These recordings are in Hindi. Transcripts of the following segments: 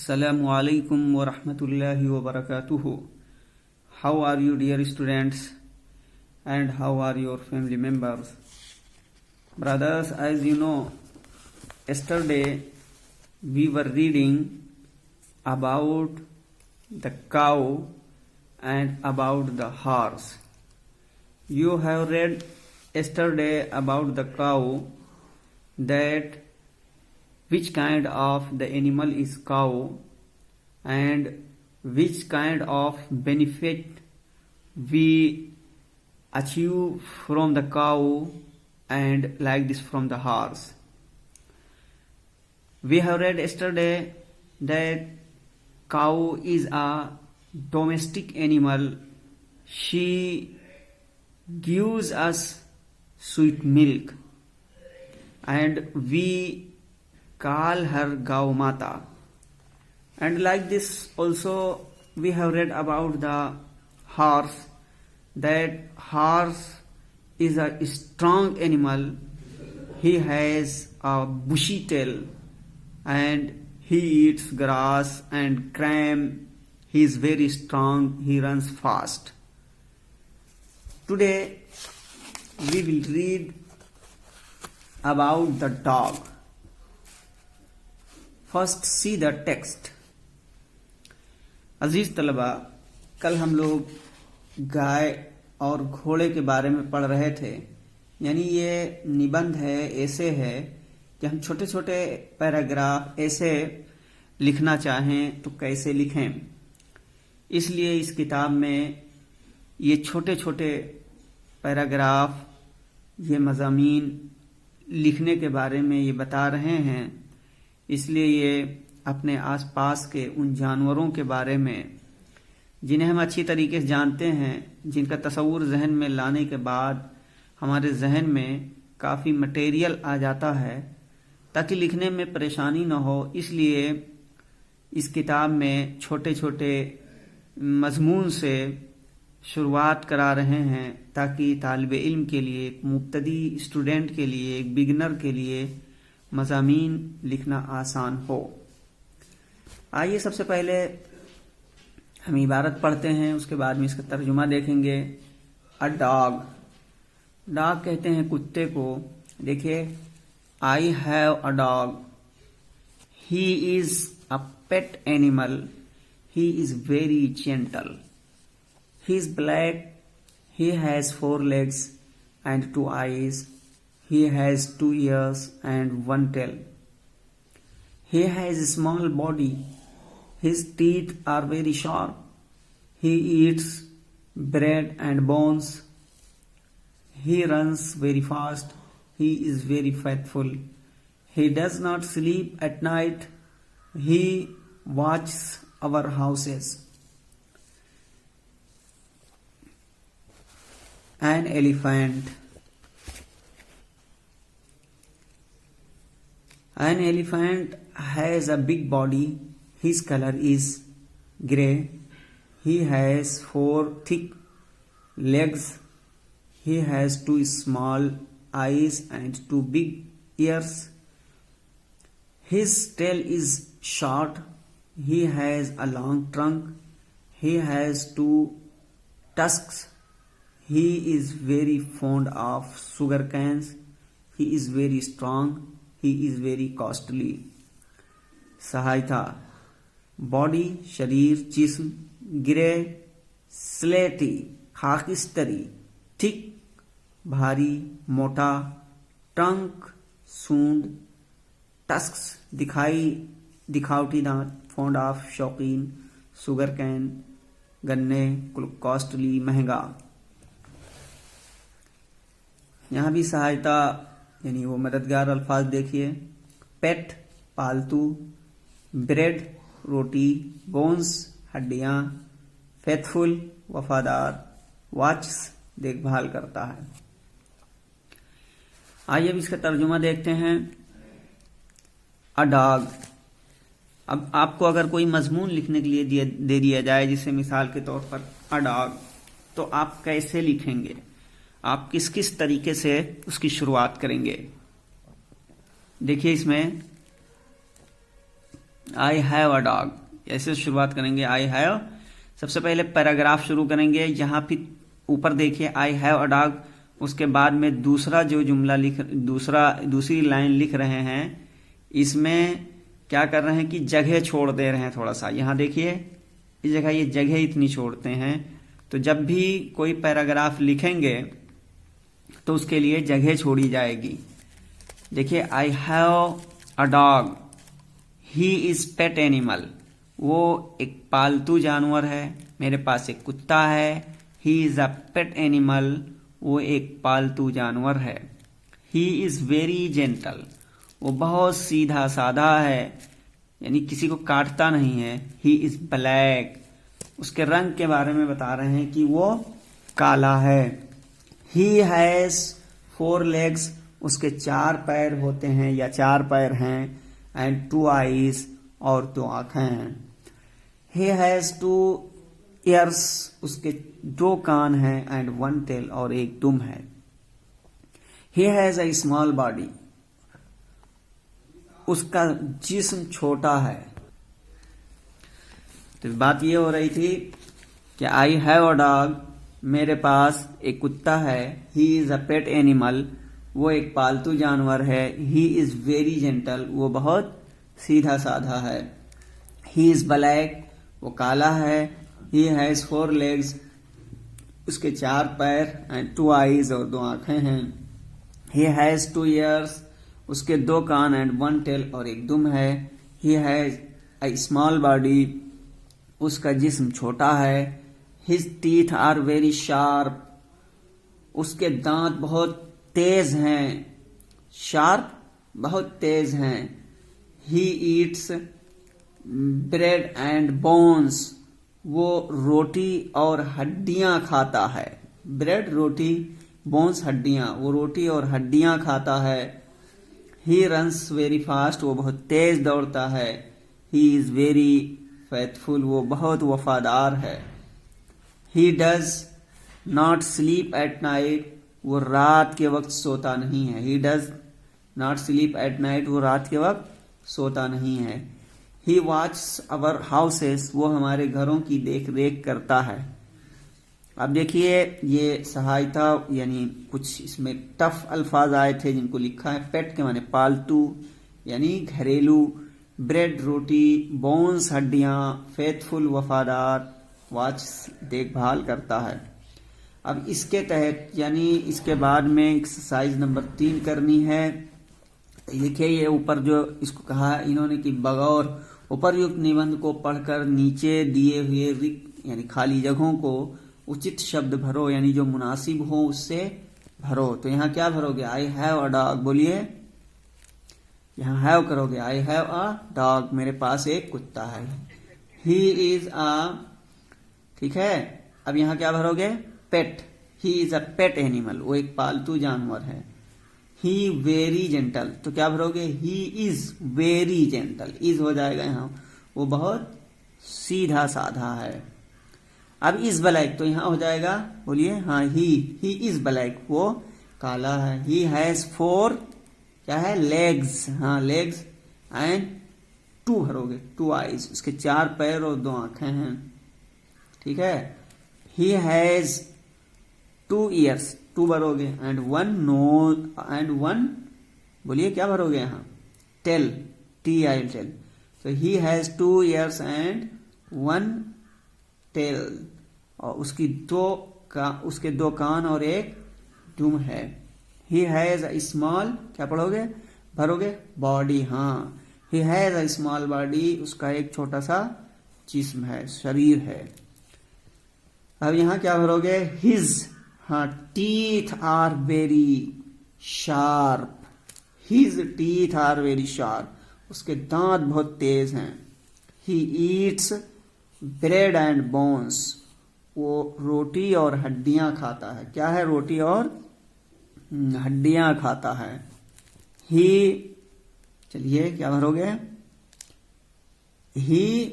Assalamu alaikum wa rahmatullahi wa barakatuhu. How are you, dear students, and how are your family members? Brothers, as you know, yesterday we were reading about the cow and about the horse. You have read yesterday about the cow, that which kind of the animal is cow and which kind of benefit we achieve from the cow and like this from the horse. We have read yesterday that cow is a domestic animal. She gives us sweet milk and we call her Gau Mata. And like this also we have read about the horse, that horse is a strong animal. He has a bushy tail and he eats grass and gram. He is very strong, he runs fast. Today we will read about the dog. First see the text. अजीज तलबा, कल हम लोग गाय और घोड़े के बारे में पढ़ रहे थे। यानी ये निबंध है, ऐसे है कि हम छोटे छोटे पैराग्राफ ऐसे लिखना चाहें तो कैसे लिखें। इसलिए इस किताब में ये छोटे छोटे पैराग्राफ, ये मज़ामीन लिखने के बारे में ये बता रहे हैं। इसलिए ये अपने आसपास के उन जानवरों के बारे में जिन्हें हम अच्छी तरीके से जानते हैं, जिनका तस्वुर जहन में लाने के बाद हमारे जहन में काफ़ी मटेरियल आ जाता है, ताकि लिखने में परेशानी न हो। इसलिए इस किताब में छोटे छोटे मजमून से शुरुआत करा रहे हैं, ताकि तालिब इल्म के लिए, एक मुब्तदी स्टूडेंट के लिए, एक बिगनर के लिए मज़ामीन लिखना आसान हो। आइए सबसे पहले हम इबारत पढ़ते हैं, उसके बाद में इसका तर्जुमा देखेंगे। अ डॉग, डॉग कहते हैं कुत्ते को। देखिए, I have a dog, he is a pet animal, he is very gentle, he is black, he has 4 legs and 2 eyes, he has 2 ears and 1 tail. He has a small body. His teeth are very sharp. He eats bread and bones. He runs very fast. He is very faithful. He does not sleep at night. He watches our houses. An elephant. An elephant has a big body. His color is grey. He has 4 thick legs. He has 2 small eyes and 2 big ears. His tail is short. He has a long trunk. He has 2 tusks. He is very fond of sugar canes. He is very strong. He is very costly. सहायता, बॉडी शरीर, जिस्म, ग्रे स्लेटी खाकिस्तरी, थिक भारी मोटा, ट्रंक सूंड, टस्क्स दिखावटी दांत, फॉन्ड ऑफ शौकीन, सुगर कैन गन्ने, कॉस्टली महंगा। यहाँ भी सहायता यानी वो मददगार अल्फाज देखिए। पेट पालतू, ब्रेड रोटी, बोन्स हड्डियां, फेथफुल वफादार, वॉचस देखभाल करता है। आइए अब इसका तर्जुमा देखते हैं। अ डॉग, अब आपको अगर कोई मजमून लिखने के लिए दे दिया जाए, जिसे मिसाल के तौर पर अ डॉग, तो आप कैसे लिखेंगे, आप किस किस तरीके से उसकी शुरुआत करेंगे। देखिए, इसमें आई हैव अ डॉग, ऐसे शुरुआत करेंगे। आई हैव, सबसे पहले पैराग्राफ शुरू करेंगे। यहाँ फिर ऊपर देखिए आई हैव अ डॉग, उसके बाद में दूसरा जो जुमला दूसरी लाइन लिख रहे हैं, इसमें क्या कर रहे हैं कि जगह छोड़ दे रहे हैं थोड़ा सा। यहाँ देखिए इस जगह ये जगह इतनी छोड़ते हैं, तो जब भी कोई पैराग्राफ लिखेंगे तो उसके लिए जगह छोड़ी जाएगी। देखिए I have a dog, he is pet animal, वो एक पालतू जानवर है, मेरे पास एक कुत्ता है। He is a pet animal, वो एक पालतू जानवर है। ही इज वेरी जेंटल, वो बहुत सीधा साधा है, यानी किसी को काटता नहीं है। ही इज ब्लैक, उसके रंग के बारे में बता रहे हैं कि वो काला है। ही हैज 4 legs, उसके 4 पैर होते हैं या 4 पैर हैं। एंड 2 eyes, और 2 आंखें हैं। ही हैज 2 ears, उसके 2 कान हैं। एंड 1 tail, और एक दुम है। He has a small body, उसका जिस्म छोटा है। तो बात ये हो रही थी कि आई हैव अ डॉग, मेरे पास एक कुत्ता है। He is a pet animal, वो एक पालतू जानवर है। ही इज वेरी जेंटल, वो बहुत सीधा साधा है। ही इज ब्लैक, वो काला है। ही हैज 4 legs, उसके 4 पैर। एंड 2 eyes, और 2 आंखें हैं। ही हैज 2 ears, उसके 2 कान। एंड 1 tail, और एक दुम है। He has a small body, उसका जिस्म छोटा है। His teeth are very sharp, उसके दांत बहुत तेज हैं। शार्प, बहुत तेज हैं। He eats bread and bones, वो रोटी और हड्डियां खाता है। ब्रेड रोटी, बोन्स हड्डियां, वो रोटी और हड्डियां खाता है। ही रन्स वेरी फास्ट, वो बहुत तेज दौड़ता है। ही इज वेरी फेथफुल, वो बहुत वफादार है। He does not sleep at night, वो रात के वक्त सोता नहीं है। He does not sleep at night, वो रात के वक्त सोता नहीं है। ही वॉचस अवर हाउसेस, वो हमारे घरों की देख रेख करता है। अब देखिए ये सहायता, यानी कुछ इसमें टफ अल्फाज आए थे जिनको लिखा है। पेट के माने पालतू, यानी घरेलू। ब्रेड रोटी, बोन्स हड्डियां, फेथफुल वफादार, वॉच देखभाल करता है। अब इसके तहत, यानी इसके बाद में एक्सरसाइज नंबर 3 करनी है। देखिए ये ऊपर जो इसको कहा इन्होंने कि बगौर उपर्युक्त निबंध को पढ़कर नीचे दिए हुए रिक्त यानी खाली जगहों को उचित शब्द भरो, यानी जो मुनासिब हो उससे भरो। तो यहाँ क्या भरोगे? आई हैव अ डॉग, बोलिए। यहाँ हैव करोगे, आई हैव अ डॉग, मेरे पास एक कुत्ता है। ही इज अ, ठीक है। अब यहाँ क्या भरोगे? पेट, he is a pet animal, वो एक पालतू जानवर है। ही वेरी जेंटल, तो क्या भरोगे? He is very gentle, is हो जाएगा यहाँ, वो बहुत सीधा साधा है। अब इज ब्लैक, तो यहाँ हो जाएगा, बोलिए। हाँ, ही इज ब्लैक, वो काला है। ही हैज 4, क्या है? लेग्स, हाँ लेग्स। एंड 2 भरोगे, 2 आईज, उसके 4 पैर और 2 आंखें हैं, ठीक है। ही हैज 2 ईयर्स, 2 भरोगे। एंड 1 नोज, एंड 1, बोलिए क्या भरोगे यहाँ? Tail, T I tail. तो he has 2 years and 1 tail, और उसके 2 कान और एक दुम है। ही हैज अ स्मॉल, क्या पढ़ोगे? भरोगे बॉडी, हाँ। ही हैज अ स्मॉल बॉडी, उसका एक छोटा सा जिस्म है, शरीर है। अब यहाँ क्या भरोगे? हिज, हाँ, teeth are very sharp, his teeth are very sharp, उसके दांत बहुत तेज हैं। He eats bread and bones, वो रोटी और हड्डियां खाता है। क्या है? रोटी और हड्डियां खाता है। ही, चलिए क्या भरोगे? ही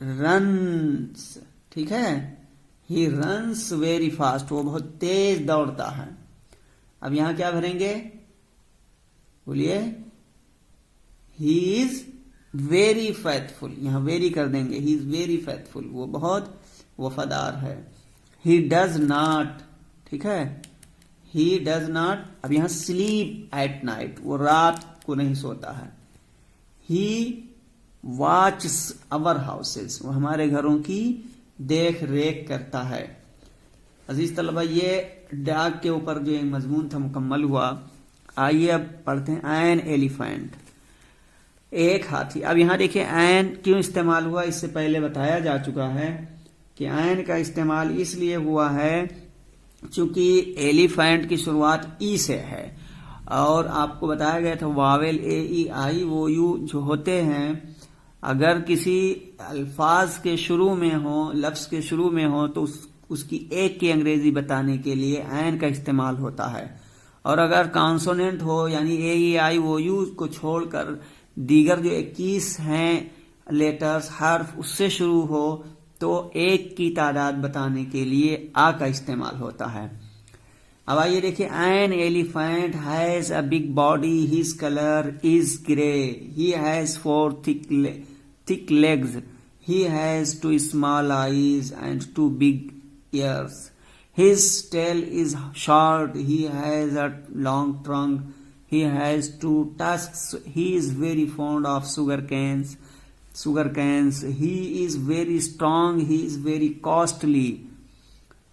रन्स, ठीक है। ही रन्स वेरी फास्ट, वो बहुत तेज दौड़ता है। अब यहां क्या भरेंगे? बोलिए। ही इज वेरी फेथफुल, यहाँ वेरी कर देंगे, ही इज वेरी फेथफुल, वो बहुत वफादार है। ही डज नॉट, ठीक है, ही डज नॉट, अब यहाँ स्लीप एट नाइट, वो रात को नहीं सोता है। ही वॉचस अवर हाउसेस, वो हमारे घरों की देख रेख करता है। अजीज तलबा, ये डाक के ऊपर जो एक मजमून था मुकम्मल हुआ। आइए अब पढ़ते हैं एन एलिफेंट, एक हाथी। अब यहाँ देखिए एन क्यों इस्तेमाल हुआ, इससे पहले बताया जा चुका है कि एन का इस्तेमाल इसलिए हुआ है चूंकि एलिफेंट की शुरुआत ई से है, और आपको बताया गया था Wavell A E I O you जो होते हैं, अगर किसी अल्फाज के शुरू में हो, लफ्ज के शुरू में हो, तो उसकी एक की अंग्रेजी बताने के लिए एन का इस्तेमाल होता है। और अगर कॉन्सोनेंट हो, यानी ए ई आई ओ यू को छोड़कर दीगर जो 21 हैं लेटर्स हर्फ उससे शुरू हो, तो एक की तादाद बताने के लिए आ का इस्तेमाल होता है। अब आइए देखिए, an elephant has a big body, his colour is grey, he has 4 thick legs, he has 2 small eyes and 2 big ears, his tail is short, he has a long trunk, he has 2 tusks, he is very fond of sugar canes, he is very strong, he is very costly।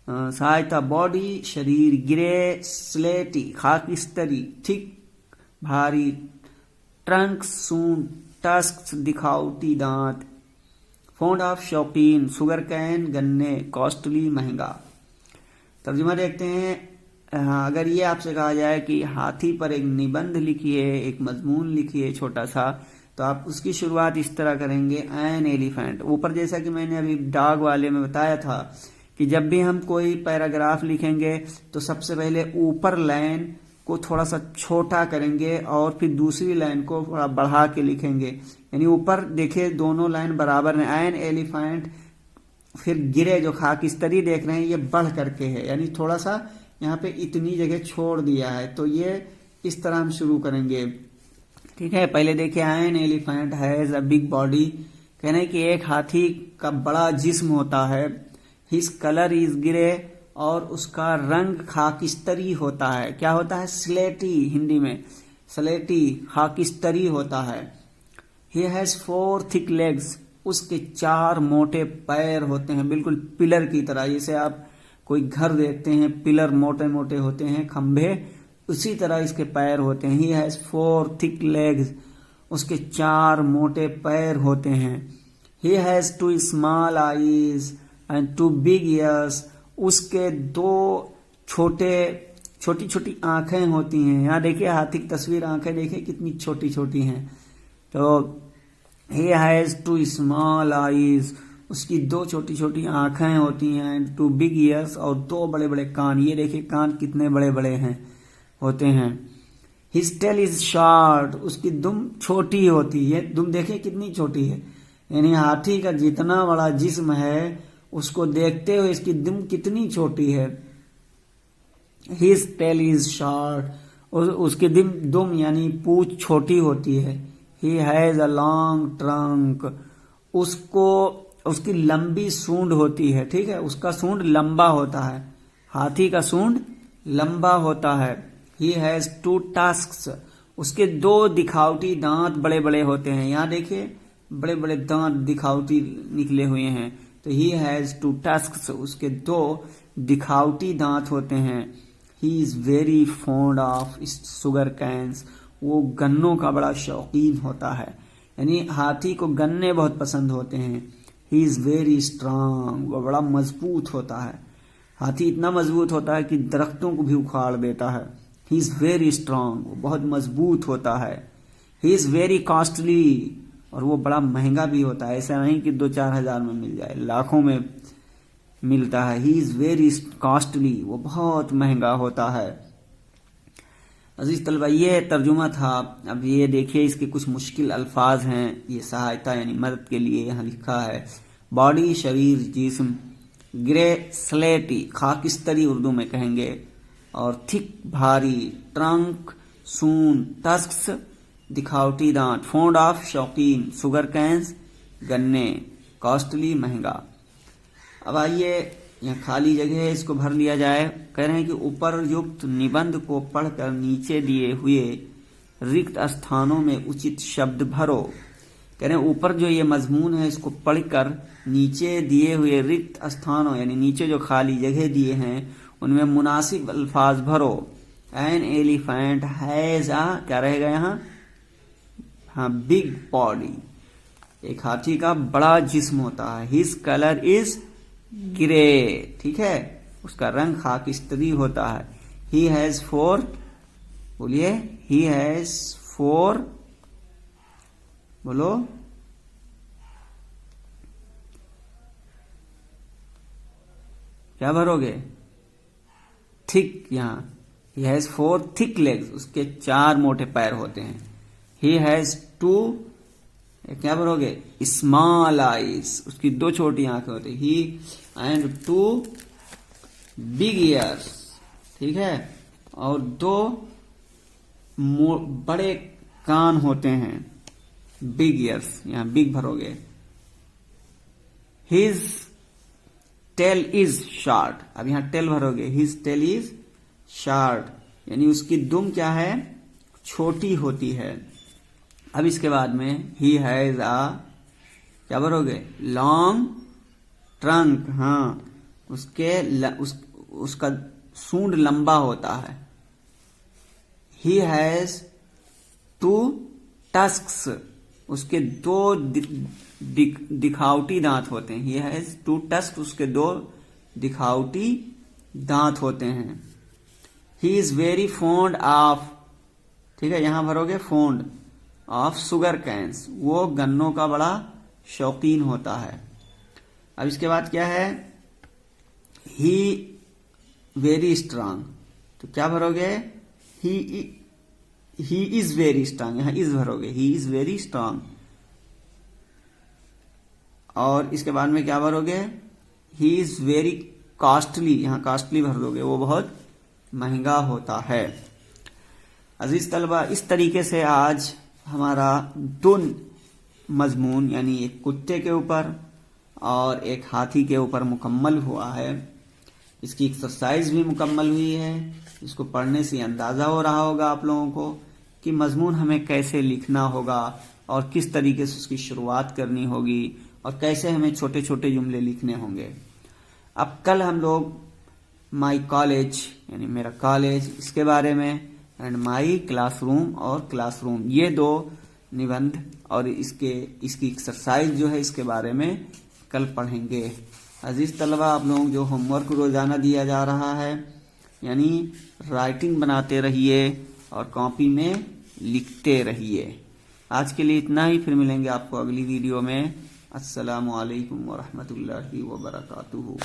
सहायता बॉडी, शरीर ग्रे स्लेटी खाकिस्तरी, थिक भारी, ट्रंक सूंड, टस्क दिखावटी दांत, फोंड ऑफ शौकीन, शुगर कैन गन्ने, कॉस्टली महंगा। तर्जुमा देखते हैं। अगर ये आपसे कहा जाए कि हाथी पर एक निबंध लिखिए, एक मजमून लिखिए छोटा सा, तो आप उसकी शुरुआत इस तरह करेंगे, एन एलिफेंट। ऊपर जैसा कि मैंने अभी डॉग वाले में बताया था कि जब भी हम कोई पैराग्राफ लिखेंगे तो सबसे पहले ऊपर लाइन को थोड़ा सा छोटा करेंगे और फिर दूसरी लाइन को थोड़ा बढ़ा के लिखेंगे। यानी ऊपर देखिए दोनों लाइन बराबर हैं, एन एलिफेंट, फिर गिरे जो खाकिस्तरी देख रहे हैं ये बढ़ करके है, यानी थोड़ा सा यहाँ पे इतनी जगह छोड़ दिया है। तो ये इस तरह हम शुरू करेंगे, ठीक है। पहले देखिए, an elephant has a big body, कहना है कि एक हाथी का बड़ा जिस्म होता है। हिज कलर इज ग्रे, और उसका रंग खाकिस्तरी होता है। क्या होता है? स्लेटी, हिंदी में स्लेटी खाकिस्तरी होता है। ही हैज 4 thick legs, उसके 4 मोटे पैर होते हैं, बिल्कुल पिलर की तरह। जैसे आप कोई घर देखते हैं, पिलर मोटे मोटे होते हैं, खंभे, उसी तरह इसके पैर होते हैं। ही हैज 4 thick legs, उसके 4 मोटे पैर होते हैं। ही has 2 small eyes and 2 big ears, उसके 2 छोटी छोटी आंखें होती हैं। यहाँ देखिए हाथी की तस्वीर, आंखें देखिए कितनी छोटी छोटी हैं। तो he has 2 small eyes, उसकी 2 छोटी छोटी आंखें होती हैं, and 2 big ears, और 2 बड़े बड़े कान। ये देखिए कान कितने बड़े बड़े हैं होते हैं। His tail is short, उसकी दुम छोटी होती है। दुम देखिए कितनी छोटी है, यानी हाथी का जितना बड़ा जिस्म है उसको देखते हुए इसकी दुम कितनी छोटी है। His tail is short, उसकी दुम यानी पूंछ छोटी होती है। He has a long trunk, उसकी लंबी सूंड होती है, ठीक है, उसका सूंड लंबा होता है, हाथी का सूंड लंबा होता है। He has 2 tusks, उसके 2 दिखावटी दांत बड़े बड़े होते हैं। यहाँ देखिए बड़े बड़े दांत दिखावटी निकले हुए हैं। तो he has 2 tusks, उसके 2 दिखावटी दांत होते हैं। He is very fond of sugar canes, वो गन्नों का बड़ा शौकीन होता है, यानी हाथी को गन्ने बहुत पसंद होते हैं। He is very strong, वो बड़ा मजबूत होता है। हाथी इतना मजबूत होता है कि दरख्तों को भी उखाड़ देता है। He is very strong, वो बहुत मजबूत होता है। He is very costly, और वो बड़ा महंगा भी होता है। ऐसा नहीं कि 2-4 हजार में मिल जाए, लाखों में मिलता है। He is very costly, वो बहुत महंगा होता है। अजीज तलबा, ये तर्जुमा था। अब ये देखिए इसके कुछ मुश्किल अल्फाज हैं, ये सहायता यानी मदद के लिए यहाँ लिखा है। बॉडी शरीर जिस्म, ग्रे स्लेटी खाकिस्तरी उर्दू में कहेंगे, और थिक भारी, ट्रंक सून, टस्क्स दिखावटी दांत, फोन्ड ऑफ शौकीन, शुगर कैंस गन्ने, कॉस्टली महंगा। अब आइए यहाँ खाली जगह है, इसको भर लिया जाए। कह रहे हैं कि ऊपर युक्त निबंध को पढ़कर नीचे दिए हुए रिक्त स्थानों में उचित शब्द भरो। कह रहे हैं ऊपर जो ये मजमून है इसको पढ़कर नीचे दिए हुए रिक्त स्थानों यानी नीचे जो खाली जगह दिए हैं उनमें मुनासिब अल्फाज भरो। एन एलिफेंट हैज आ, क्या रहेगा यहाँ, हाँ, बिग बॉडी। एक हाथी का बड़ा जिस्म होता है। हिज कलर इज ग्रे, ठीक है, उसका रंग खाकिस्तरी होता है। ही हैज 4, बोलिए, ही हैज 4, बोलो, क्या भरोगे, थिक, यहां ही हैज 4 थिक लेग्स, उसके 4 मोटे पैर होते हैं। ही हैज 2, क्या भरोगे, स्मॉल आईज, उसकी 2 छोटी आंखें होती। ही एंड 2 बिग ईयर्स, ठीक है, और 2 बड़े कान होते हैं, बिग ईयर्स, यहां बिग भरोगे। हिज टेल इज शॉर्ट, अब यहां टेल भरोगे, हिज टेल इज शॉर्ट, यानी उसकी दुम क्या है, छोटी होती है। अब इसके बाद में ही हैज आ, क्या भरोगे, लॉन्ग ट्रंक, हाँ, उसका सूंड लंबा होता है। ही हैज 2 टस्क्स, उसके 2 दिखावटी दांत होते हैं। ही हैज 2 टस्क, उसके 2 दिखावटी दांत होते हैं। ही इज वेरी फोन्ड ऑफ, ठीक है, यहां भरोगे फोन्ड ऑफ शुगर कैंस, वो गन्नों का बड़ा शौकीन होता है। अब इसके बाद क्या है, ही वेरी स्ट्रांग, तो क्या भरोगे, ही इज वेरी स्ट्रांग, यहां इज भरोगे, ही इज वेरी स्ट्रांग। और इसके बाद में क्या भरोगे, ही इज वेरी कॉस्टली, यहां कॉस्टली भर दोगे, वो बहुत महंगा होता है। अजीज तलबा, इस तरीके से आज हमारा 2 मजमून यानी एक कुत्ते के ऊपर और एक हाथी के ऊपर मुकम्मल हुआ है। इसकी एक्सरसाइज भी मुकम्मल हुई है। इसको पढ़ने से अंदाजा हो रहा होगा आप लोगों को कि मजमून हमें कैसे लिखना होगा और किस तरीके से उसकी शुरुआत करनी होगी और कैसे हमें छोटे छोटे जुमले लिखने होंगे। अब कल हम लोग माई कॉलेज यानी मेरा कॉलेज, इसके बारे में, एंड माई क्लासरूम और क्लासरूम, ये 2 निबंध और इसकी एक्सरसाइज जो है इसके बारे में कल पढ़ेंगे। अजीज तलबा, आप लोगों जो होमवर्क रोजाना दिया जा रहा है यानी राइटिंग बनाते रहिए और कॉपी में लिखते रहिए। आज के लिए इतना ही, फिर मिलेंगे आपको अगली वीडियो में। अस्सलामु अलैकुम वरहमतुल्लाहि वबरकातुहू।